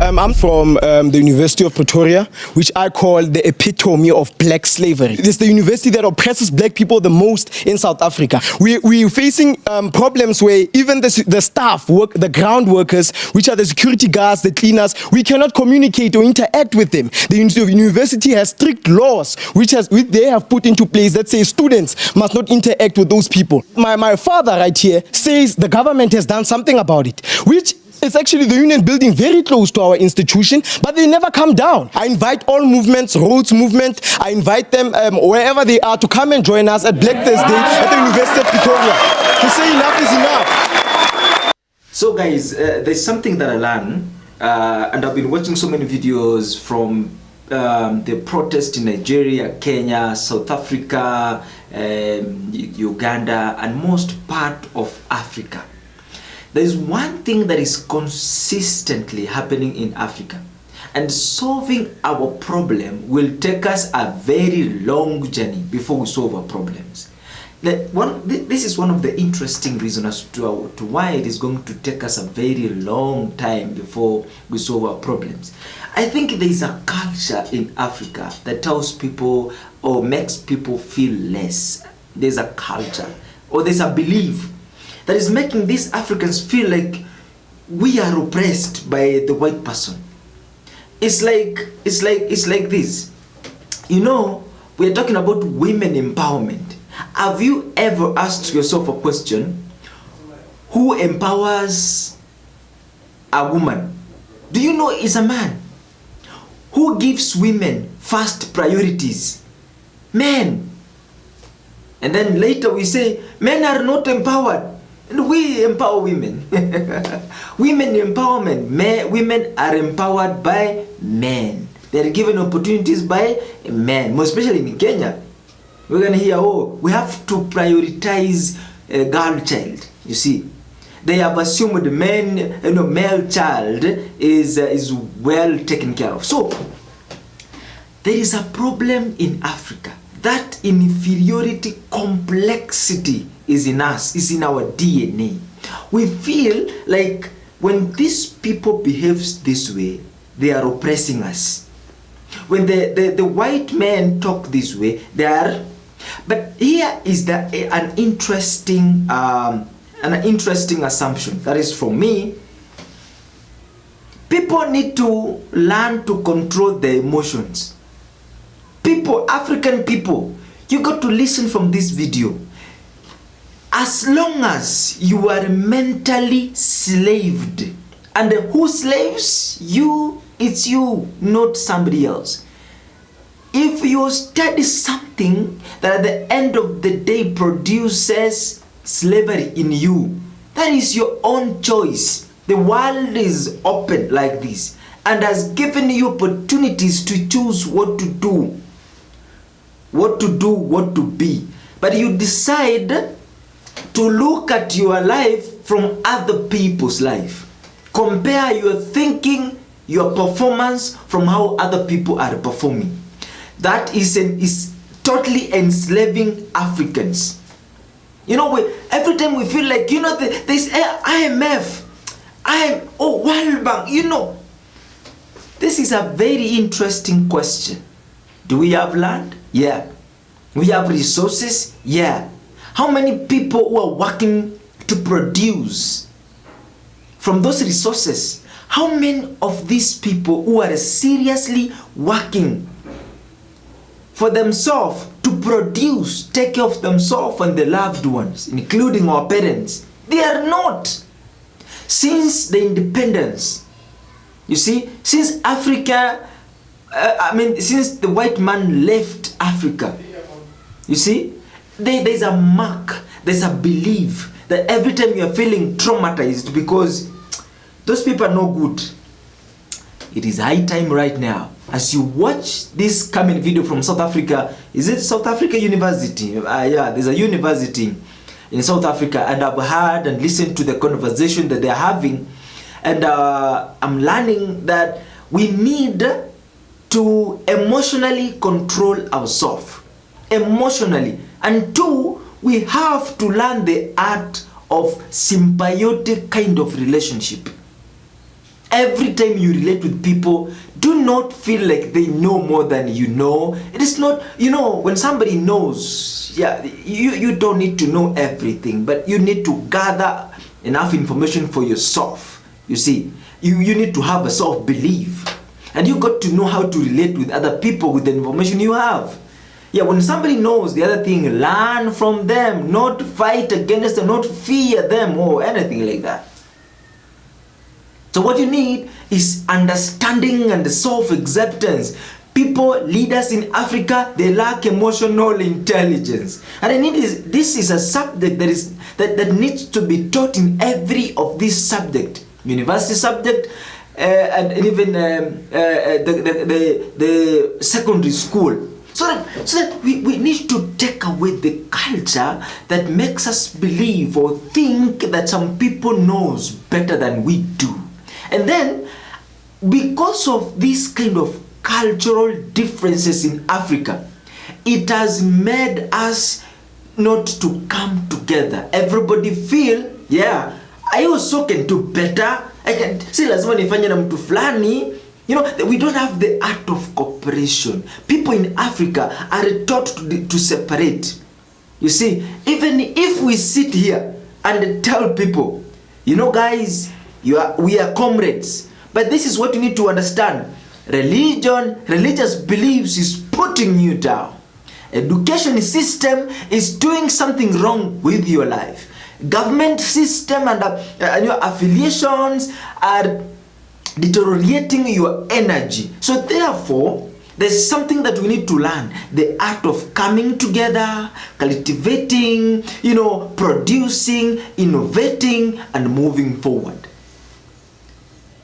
I'm from the University of Pretoria, which I call the epitome of black slavery. It's the university that oppresses black people the most in South Africa. We're facing problems where even the staff, the ground workers, which are the security guards, the cleaners, we cannot communicate or interact with them. The university has strict laws which they have put into place that say students must not interact with those people. My father right here says the government has done something about it, which it's actually the union building very close to our institution, but they never come down. I invite all movements, roads movement, I invite them wherever they are to come and join us at Black Thursday at the University of Pretoria to say enough is enough. So guys, there's something that I learned, and I've been watching so many videos from the protest in Nigeria, Kenya, South Africa, Uganda, and most part of Africa. There is one thing that is consistently happening in Africa, and solving our problem will take us a very long journey before we solve our problems. This is one of the interesting reasons as to why it is going to take us a very long time before we solve our problems. I think there is a culture in Africa that tells people or makes people feel less. There's a culture or there's a belief that is making these Africans feel like we are oppressed by the white person. It's like this. You know, we are talking about women empowerment. Have you ever asked yourself a question? Who empowers a woman? Do you know it's a man? Who gives women first priorities? Men. And then later we say men are not empowered. And we empower women. Women empowerment. Women are empowered by men. They are given opportunities by men. More especially in Kenya. We're going to hear, oh, we have to prioritize a girl child. You see. They have assumed the male child is well taken care of. So, there is a problem in Africa. That inferiority complexity is in us, is in our DNA. We feel like when these people behave this way, they are oppressing us. When the white men talk this way, they are. But here is an interesting assumption. That is, for me, people need to learn to control their emotions. People, African people, you got to listen from this video. As long as you are mentally slaved, and who slaves you, it's you, not somebody else. If you study something that at the end of the day produces slavery in you, that is your own choice. The world is open like this and has given you opportunities to choose what to do, what to be. But you decide to look at your life from other people's life. Compare your thinking, your performance from how other people are performing. That is totally enslaving Africans. You know, every time we feel like, you know, there's IMF, World Bank, you know. This is a very interesting question. Do we have land? Yeah. We have resources? Yeah. How many people who are working to produce from those resources? How many of these people who are seriously working for themselves to produce, take care of themselves and their loved ones, including our parents? They are not. Since the independence, you see, since Africa, since the white man left Africa, you see, there's a mark, there's a belief that every time you are feeling traumatized because those people are no good, it is high time right now, as you watch this coming video from South Africa. Is it South Africa University? Yeah, there's a university in South Africa, and I've heard and listened to the conversation that they're having, and I'm learning that we need to emotionally control ourselves. Emotionally. And two, we have to learn the art of symbiotic kind of relationship. every time you relate with people, do not feel like they know more than you know. It is not, when somebody knows, you don't need to know everything, but you need to gather enough information for yourself. You see, you need to have a self-belief, and you got to know how to relate with other people with the information you have. Yeah, when somebody knows the other thing, learn from them, not fight against them, not fear them or anything like that. So what you need is understanding and self-acceptance. People, leaders in Africa, they lack emotional intelligence. And this is a subject that needs to be taught in every of these subjects. University subject, and even the secondary school. So that we need to take away the culture that makes us believe or think that some people knows better than we do. And then, because of this kind of cultural differences in Africa, it has made us not to come together. Everybody feel, I also can do better. I can see lazima nifanye na mtu fulani. We don't have the art of cooperation. People in Africa are taught to separate. You see, even if we sit here and tell people, guys, we are comrades. But this is what you need to understand. Religious beliefs is putting you down. Education system is doing something wrong with your life. Government system and your affiliations are deteriorating your energy. So therefore, there's something that we need to learn. The art of coming together, cultivating, producing, innovating, and moving forward.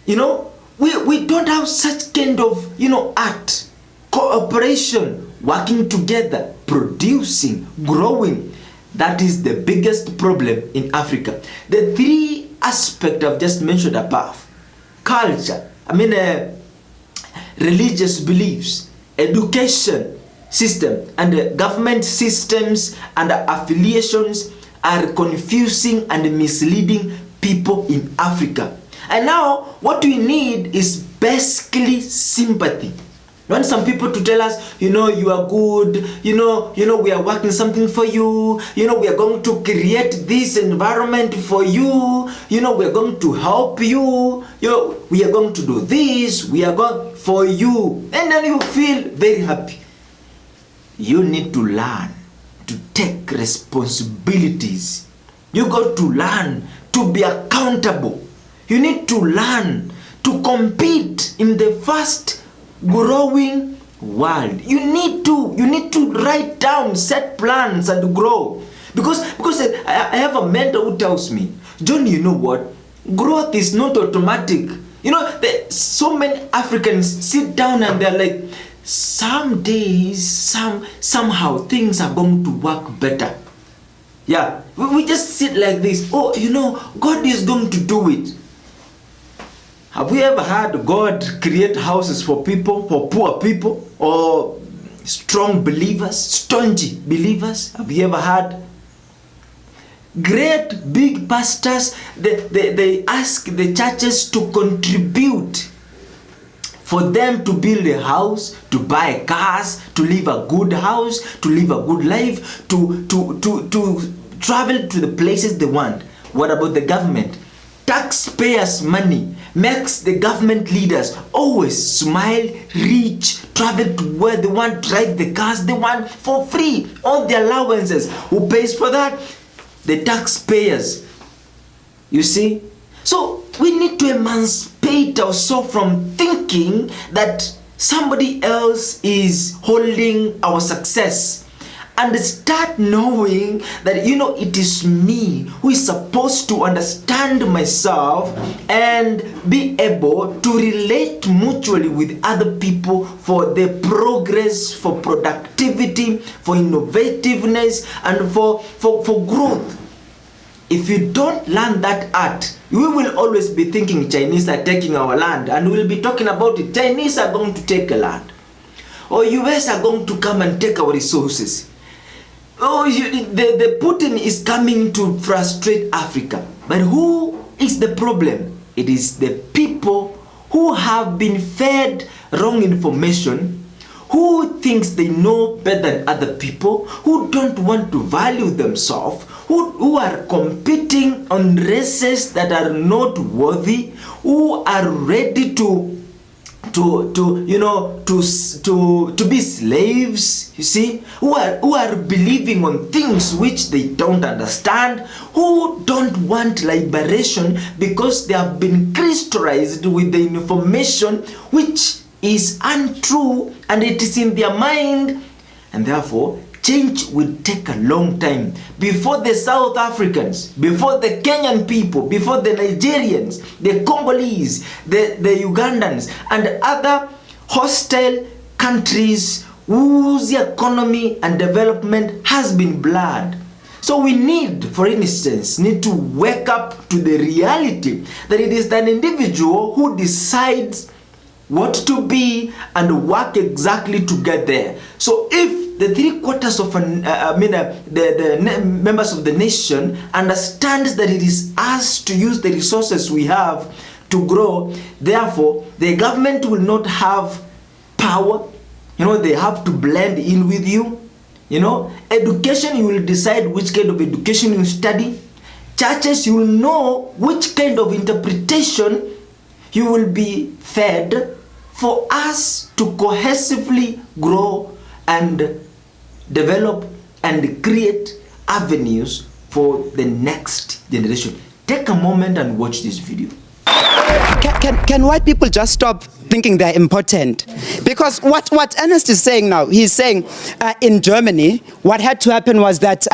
We don't have such kind of, art, cooperation, working together, producing, growing. That is the biggest problem in Africa. The three aspects I've just mentioned above: culture, religious beliefs, education system, and government systems and affiliations are confusing and misleading people in Africa. And now what we need is basically sympathy. We want some people to tell us, you are good, we are working something for you, we are going to create this environment for you, we are going to help you, we are going to do this, we are going for you. And then you feel very happy. You need to learn to take responsibilities. You got to learn to be accountable. You need to learn to compete in the fast growing world. You need to write down, set plans and grow. Because I have a mentor who tells me, John, you know what? Growth is not automatic. So many Africans sit down and they're like, some days, somehow things are going to work better. Yeah, we just sit like this. Oh, God is going to do it. Have we ever had God create houses for people, for poor people, or strong believers, stodgy believers? Have you ever had? Great big pastors, they ask the churches to contribute for them to build a house, to buy cars, to live a good house, to live a good life, to travel to the places they want. What about the government? Taxpayers' money makes the government leaders always smile, rich, travel to where they want, drive the cars they want for free. All the allowances. Who pays for that? The taxpayers. You see? So we need to emancipate ourselves from thinking that somebody else is holding our success. And start knowing that it is me who is supposed to understand myself and be able to relate mutually with other people for the progress, for productivity, for innovativeness, and for growth. If you don't learn that art, we will always be thinking Chinese are taking our land, and we'll be talking about it. Chinese are going to take a land, or US are going to come and take our resources. Oh, the Putin is coming to frustrate Africa. But who is the problem? It is the people who have been fed wrong information, who thinks they know better than other people, who don't want to value themselves, who are competing on races that are not worthy, who are ready to be slaves, you see, who are believing on things which they don't understand, who don't want liberation because they have been crystallized with the information which is untrue and it is in their mind, and therefore change will take a long time before the South Africans, before the Kenyan people, before the Nigerians, the Congolese, the Ugandans, and other hostile countries whose economy and development has been blurred. So we need, for instance, to wake up to the reality that it is an individual who decides what to be and work exactly to get there. So if the 3/4 of the members of the nation understands that it is us to use the resources we have to grow, therefore the government will not have power. They have to blend in with you. Education, you will decide which kind of education you study. Churches, you will know which kind of interpretation you will be fed for us to cohesively grow and develop and create avenues for the next generation. Take a moment and watch this video. Can white people just stop thinking they're important? Because what Ernest is saying now, he's saying in Germany, what had to happen was that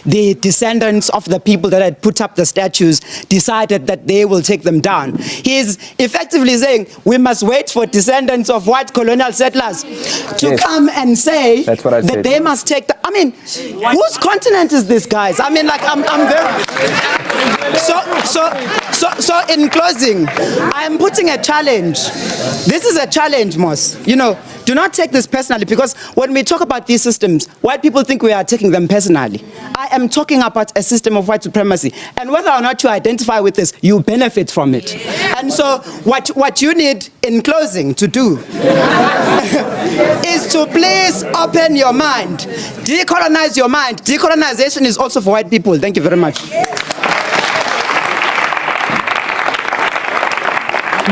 the descendants of the people that had put up the statues decided that they will take them down. He's effectively saying we must wait for descendants of white colonial settlers to come and say that they must take the... I mean, whose continent is this, guys? I mean, like, I'm very... So in closing, I'm putting a challenge. This is a challenge, Moss. Do not take this personally, because when we talk about these systems, white people think we are taking them personally. I am talking about a system of white supremacy. And whether or not you identify with this, you benefit from it. And so what you need, in closing, to do is to please open your mind. Decolonize your mind. Decolonization is also for white people. Thank you very much.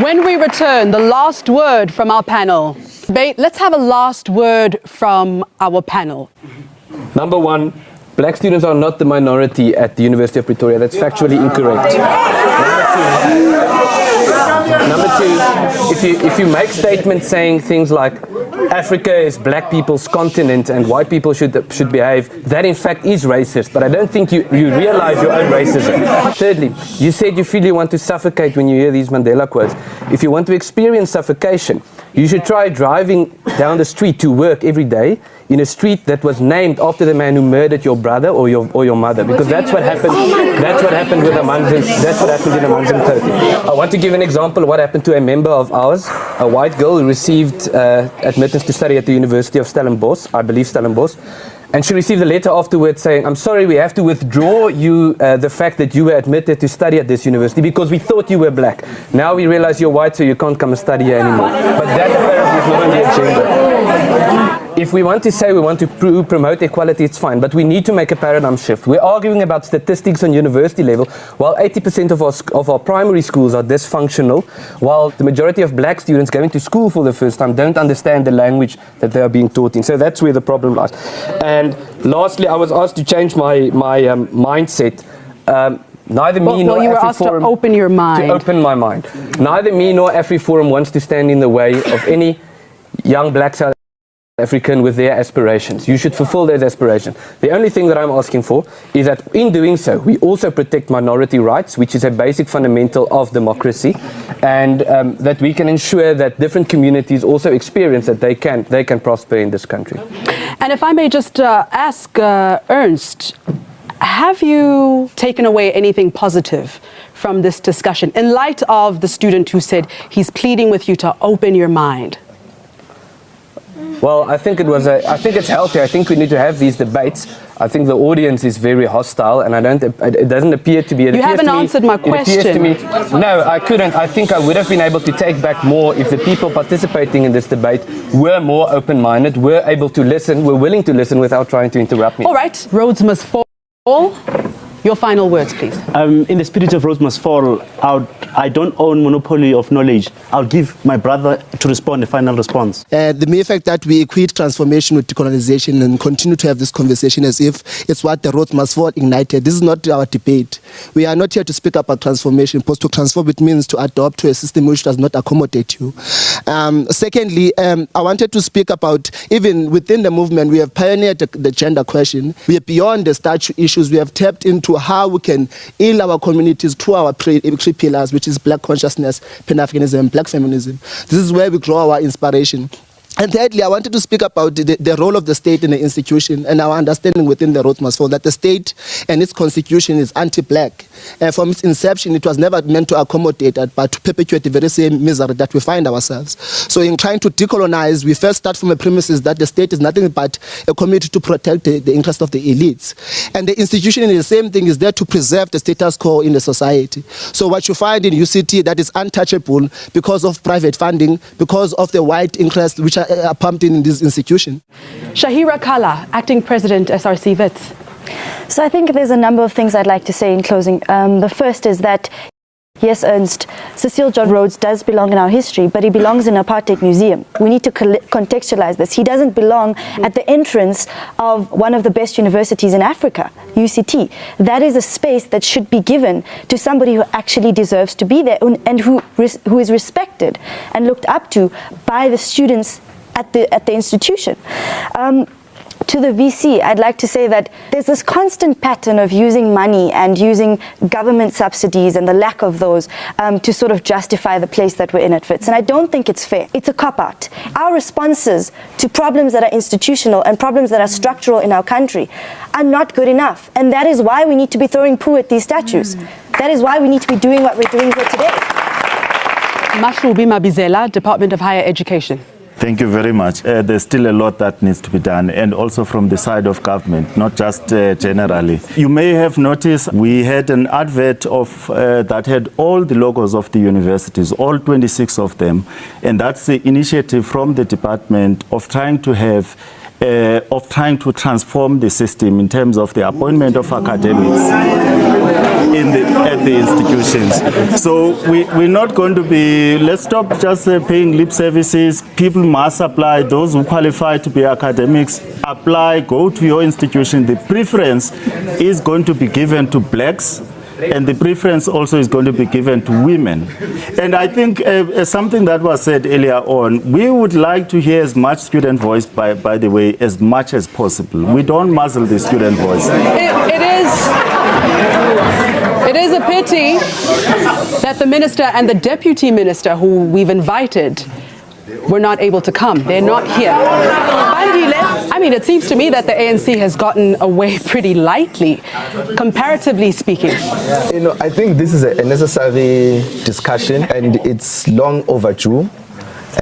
When we return, the last word from our panel. Let's have a last word from our panel. Number one, black students are not the minority at the University of Pretoria. That's factually incorrect. Number two, if you make statements saying things like Africa is black people's continent and white people should behave, that in fact is racist, but I don't think you realize your own racism. Thirdly, you said you feel you want to suffocate when you hear these Mandela quotes. If you want to experience suffocation, you should try driving down the street to work every day in a street that was named after the man who murdered your brother or your mother, because that's what happened. That's what happened with Amanzim. That's what happened in Amanzim 30. I want to give an example of what happened to a member of ours, a white girl who received admittance to study at the University of Stellenbosch, I believe Stellenbosch, and she received a letter afterwards saying, "I'm sorry, we have to withdraw you the fact that you were admitted to study at this university because we thought you were black. Now we realize you're white, so you can't come and study here anymore." But that apparently is not on the agenda. If we want to say we want to promote equality, it's fine, but we need to make a paradigm shift. We're arguing about statistics on university level, while 80% of our primary schools are dysfunctional, while the majority of black students going to school for the first time don't understand the language that they are being taught in. So that's where the problem lies. And lastly, I was asked to change my mindset. Neither me nor you were AfriForum asked to open your mind. To open my mind. Neither me nor AfriForum wants to stand in the way of any young black South African with their aspirations. You should fulfill those aspirations. The only thing that I'm asking for is that in doing so, we also protect minority rights, which is a basic fundamental of democracy, and that we can ensure that different communities also experience that they can prosper in this country. And if I may just ask Ernst, have you taken away anything positive from this discussion in light of the student who said he's pleading with you to open your mind? Well, I think it's healthy. I think we need to have these debates. I think the audience is very hostile, and it doesn't appear to be. You haven't answered my question. No, I couldn't. I think I would have been able to take back more if the people participating in this debate were more open-minded, were able to listen, were willing to listen without trying to interrupt me. All right, roads must fall. Your final words, please. In the spirit of roads must fall, I don't own monopoly of knowledge. I'll give my brother to respond the final response. The mere fact that we equate transformation with decolonization and continue to have this conversation as if it's what the roads must fall ignited. This is not our debate. We are not here to speak about transformation. Because to transform, it means to adopt to a system which does not accommodate you. Secondly, I wanted to speak about, even within the movement, we have pioneered the gender question. We are beyond the statue issues. We have tapped into how we can heal our communities through our three pillars, which is Black consciousness, Pan-Africanism, and Black feminism. This is where we draw our inspiration. And thirdly, I wanted to speak about the role of the state in the institution and our understanding within the road must fall that the state and its constitution is anti-black. From its inception, it was never meant to accommodate that, but to perpetuate the very same misery that we find ourselves. So in trying to decolonize, we first start from a premises that the state is nothing but a committee to protect the interest of the elites. And the institution in the same thing is there to preserve the status quo in the society. So what you find in UCT that is untouchable because of private funding, because of the white interests which are pumped in this institution. Shahira Kala, Acting President, SRC Wits. So I think there's a number of things I'd like to say in closing. The first is that, yes, Ernst, Cecil John Rhodes does belong in our history, but he belongs in an apartheid museum. We need to contextualize this. He doesn't belong at the entrance of one of the best universities in Africa, UCT. That is a space that should be given to somebody who actually deserves to be there and who is respected and looked up to by the students at the institution. To the VC, I'd like to say that there's this constant pattern of using money and using government subsidies and the lack of those to sort of justify the place that we're in at Wits. And I don't think it's fair. It's a cop-out. Our responses to problems that are institutional and problems that are structural in our country are not good enough. And that is why we need to be throwing poo at these statues. That is why we need to be doing what we're doing here today. Mashrubi Mabizela, Department of Higher Education. Thank you very much. There's still a lot that needs to be done, and also from the side of government, not just generally. You may have noticed we had an advert of that had all the logos of the universities, all 26 of them, and that's the initiative from the department of trying to transform the system in terms of the appointment of academics at the institutions. So we're not going to be, let's stop just paying lip services. People must apply. Those who qualify to be academics, apply, go to your institution. The preference is going to be given to blacks, and the preference also is going to be given to women. And I think something that was said earlier on, we would like to hear as much student voice, by the way, as much as possible. We don't muzzle the student voice. It is a pity that the minister and the deputy minister who we've invited were not able to come. They're not here. I mean, it seems to me that the ANC has gotten away pretty lightly, comparatively speaking. You know, I think this is a necessary discussion, and it's long overdue.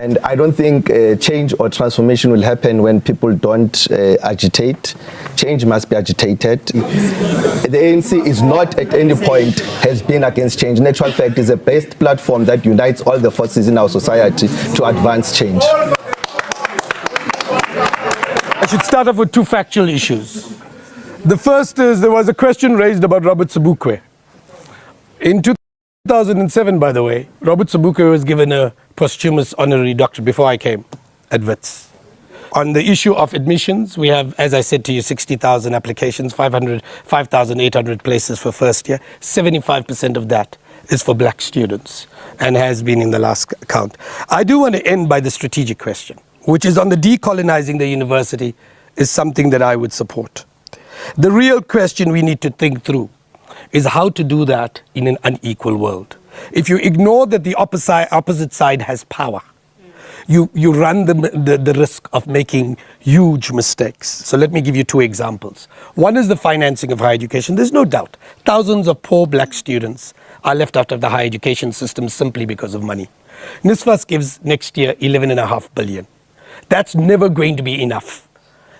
And I don't think change or transformation will happen when people don't agitate. Change must be agitated. The ANC is not at any point has been against change. In actual fact, it's a best platform that unites all the forces in our society to advance change. I should start off with two factual issues. The first is there was a question raised about Robert Sobukwe. In 2007, by the way, Robert Sobukwe was given a posthumous honorary doctorate before I came at Wits. On the issue of admissions, we have, as I said to you, 60,000 applications, 5,800 places for first year. 75% of that is for black students and has been in the last count. I do want to end by the strategic question, which is on the decolonizing the university is something that I would support. The real question we need to think through is how to do that in an unequal world. If you ignore that the opposite side has power, you run the risk of making huge mistakes. So let me give you two examples. One is the financing of higher education. There's no doubt thousands of poor black students are left out of the higher education system simply because of money. NSFAS gives next year 11.5 billion. That's never going to be enough.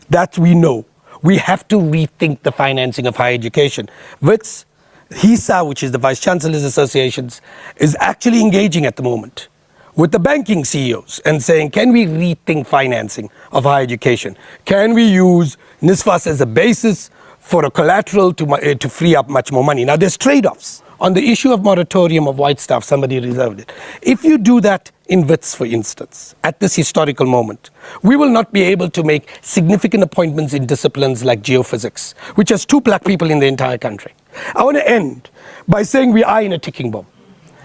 That we know. We have to rethink the financing of higher education. WITS, HISA, which is the Vice Chancellors Associations, is actually engaging at the moment with the banking CEOs and saying, can we rethink financing of higher education? Can we use NSFAS as a basis for a collateral to free up much more money? Now, there's trade-offs. On the issue of moratorium of white stuff, somebody reserved it. If you do that in WITS, for instance, at this historical moment, we will not be able to make significant appointments in disciplines like geophysics, which has 2 black people in the entire country. I want to end by saying we are in a ticking bomb.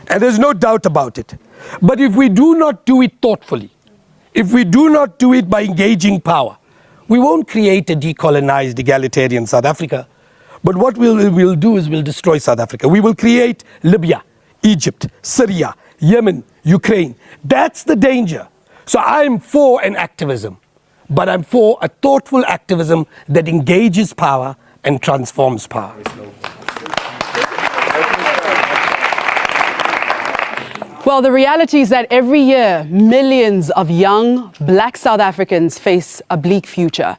And there's no doubt about it. But if we do not do it thoughtfully, if we do not do it by engaging power, we won't create a decolonized, egalitarian South Africa. But what we'll do is we'll destroy South Africa. We will create Libya, Egypt, Syria, Yemen, Ukraine. That's the danger. So I'm for an activism, but I'm for a thoughtful activism that engages power and transforms power. Well, the reality is that every year, millions of young black South Africans face a bleak future.